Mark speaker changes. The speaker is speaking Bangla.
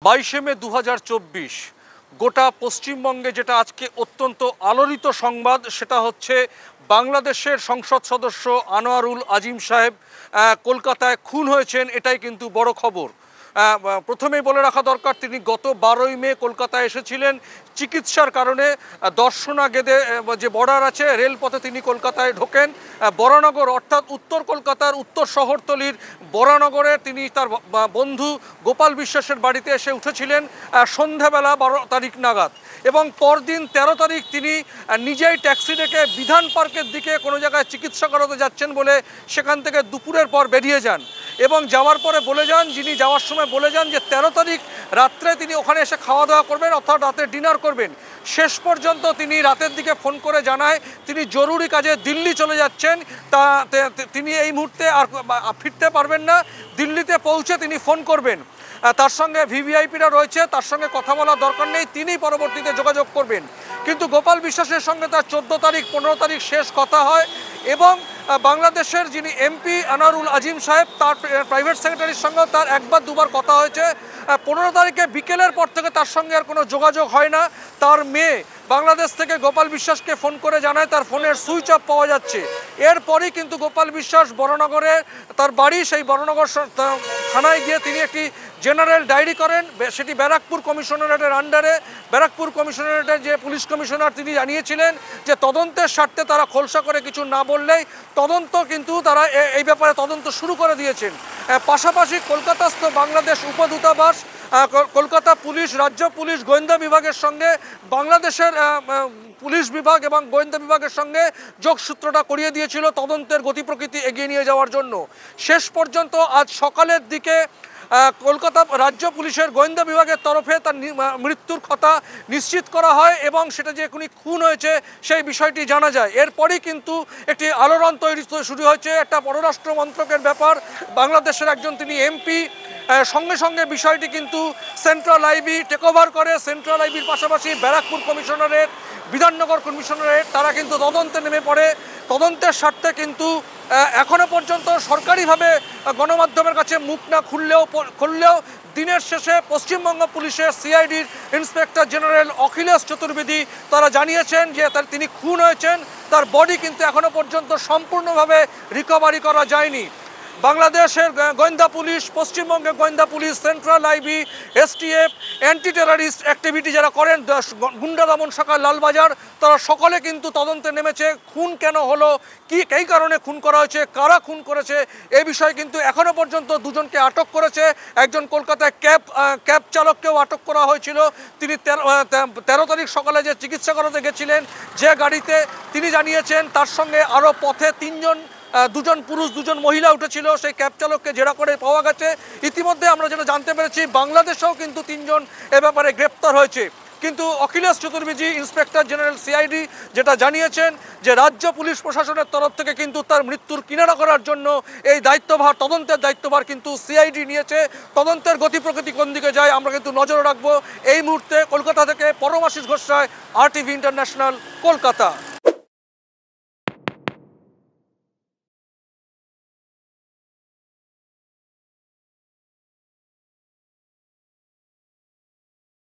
Speaker 1: 22শে মে 2024 গোটা পশ্চিমবঙ্গে যেটা আজকে অত্যন্ত আলোড়িত সংবাদ সেটা হচ্ছে বাংলাদেশের সংসদ সদস্য আনোয়ারুল আজিম সাহেব কলকাতায় খুন হয়েছেন। এটাই কিন্তু বড় খবর। প্রথমেই বলে রাখা দরকার, তিনি গত 12ই মে কলকাতায় এসেছিলেন চিকিৎসার কারণে। দর্শনা গেদে যে বর্ডার আছে, রেলপথে তিনি কলকাতায় ঢোকেন। বরানগর অর্থাৎ উত্তর কলকাতার উত্তর শহরতলির বরানগরে তিনি তার বন্ধু গোপাল বিশ্বাসের বাড়িতে এসে উঠেছিলেন সন্ধ্যাবেলা 12 তারিখ নাগাদ, এবং পরদিন 13 তারিখ তিনি নিজেই ট্যাক্সি ডেকে বিধান পার্কের দিকে কোনো জায়গায় চিকিৎসা করাতে যাচ্ছেন বলে সেখান থেকে দুপুরের পর বেরিয়ে যান, এবং যাওয়ার পরে বলে যান, যিনি যাওয়ার সময় বলে যান যে 13 তারিখ রাত্রে তিনি ওখানে এসে খাওয়া দাওয়া করবেন, অর্থাৎ রাতে ডিনার করবেন। শেষ পর্যন্ত তিনি রাতের দিকে ফোন করে জানায় তিনি জরুরি কাজে দিল্লি চলে যাচ্ছেন, তিনি এই মুহূর্তে আর ফিরতে পারবেন না, দিল্লিতে পৌঁছে তিনি ফোন করবেন। তার সঙ্গে ভিভিআইপিরা রয়েছে, তার সঙ্গে কথা বলার দরকার নেই, তিনি পরবর্তীতে যোগাযোগ করবেন। কিন্তু গোপাল বিশ্বাসের সঙ্গে তার 14 তারিখ 15 তারিখ শেষ কথা হয়, এবং বাংলাদেশের যিনি এমপি আনোয়ারুল আজিম সাহেব, তার প্রাইভেট সেক্রেটারির সঙ্গে তার একবার দুবার কথা হয়েছে। 15 তারিখে বিকেলের পর থেকে তার সঙ্গে আর কোনো যোগাযোগ হয় না। তার মেয়ে বাংলাদেশ থেকে গোপাল বিশ্বাসকে ফোন করে জানায় তার ফোনের সুইচ অফ পাওয়া যাচ্ছে। এরপরই কিন্তু গোপাল বিশ্বাস বরানগরে তার বাড়ি, সেই বরানগর থানায় গিয়ে তিনি একটি জেনারেল ডায়েরি করেন। সেটি ব্যারাকপুর কমিশনারেটের আন্ডারে। ব্যারাকপুর কমিশনারেটের যে পুলিশ কমিশনার তিনি জানিয়েছিলেন যে তদন্তের স্বার্থে তারা খোলসা করে কিছু না বললেই তদন্ত, কিন্তু তারা এই ব্যাপারে তদন্ত শুরু করে দিয়েছেন। পাশাপাশি কলকাতাস্থ বাংলাদেশ উপদূতাবাস, কলকাতা পুলিশ, রাজ্য পুলিশ, গোয়েন্দা বিভাগের সঙ্গে বাংলাদেশের পুলিশ বিভাগ এবং গোয়েন্দা বিভাগের সঙ্গে যোগসূত্রটা করিয়ে দিয়েছিল তদন্তের গতি প্রকৃতি এগিয়ে নিয়ে যাওয়ার জন্য। শেষ পর্যন্ত আজ সকালের দিকে কলকাতা রাজ্য পুলিশের গোয়েন্দা বিভাগের তরফে তার মৃত্যুর কথা নিশ্চিত করা হয়, এবং সেটা যে এখনই খুন হয়েছে সেই বিষয়টি জানা যায়। এরপরই কিন্তু একটি আলোড়ন তৈরি শুরু হয়েছে, একটা পররাষ্ট্র মন্ত্রকের ব্যাপার। বাংলাদেশের একজন তিনি এমপি, সঙ্গে সঙ্গে বিষয়টি কিন্তু সেন্ট্রাল আইবি টেক ওভার করে। সেন্ট্রাল আইবির পাশাপাশি ব্যারাকপুর কমিশনারেট, বিধাননগর কমিশনারেট, তারা কিন্তু তদন্তে নেমে পড়ে। তদন্তের স্বার্থে কিন্তু এখনও পর্যন্ত সরকারিভাবে গণমাধ্যমের কাছে মুখ না খুললেও দিনের শেষে পশ্চিমবঙ্গ পুলিশের সিআইডির ইন্সপেক্টর জেনারেল অখিলেশ চতুর্বেদী তারা জানিয়েছেন যে তিনি খুন হয়েছেন। তার বডি কিন্তু এখনও পর্যন্ত সম্পূর্ণভাবে রিকভারি করা যায়নি। বাংলাদেশের গোয়েন্দা পুলিশ, পশ্চিমবঙ্গের গোয়েন্দা police, central IB, STF, anti terrorist activity যারা করেন, গুন্ডা দমন শাখা, লালবাজার, তারা সকলে কিন্তু তদন্তে নেমেছে। খুন কেন হলো, এই কারণে খুন করা হয়েছে, কারা খুন করেছে, এই বিষয়ে কিন্তু এখনও পর্যন্ত দুজনকে আটক করেছে। একজন কলকাতায় ক্যাব চালককেও আটক করা হয়েছিল। তিনি 13 তারিখ সকালে যে চিকিৎসা করাতে গেছিলেন যে গাড়িতে, তিনি জানিয়েছেন তার সঙ্গে আরও পথে দুজন পুরুষ 2জন মহিলা উঠেছিল। সেই ক্যাব চালককে জেরা করে পাওয়া গেছে। ইতিমধ্যে আমরা যেটা জানতে পেরেছি, বাংলাদেশেও কিন্তু 3 জন এ ব্যাপারে গ্রেপ্তার হয়েছে। কিন্তু Akhilesh Chaturvedi inspector general CID যেটা জানিয়েছেন যে রাজ্য পুলিশ প্রশাসনের তরফ থেকে কিন্তু তার মৃত্যুর কিনারা করার জন্য এই দায়িত্বভার, তদন্তের দায়িত্বভার কিন্তু সিআইডি নিয়েছে। তদন্তের গতি প্রকৃতি কোন দিকে যায় আমরা কিন্তু নজর রাখবো। এই মুহূর্তে কলকাতা থেকে পরমাশিস ঘোষ রায়, RTV ইন্টারন্যাশনাল, কলকাতা।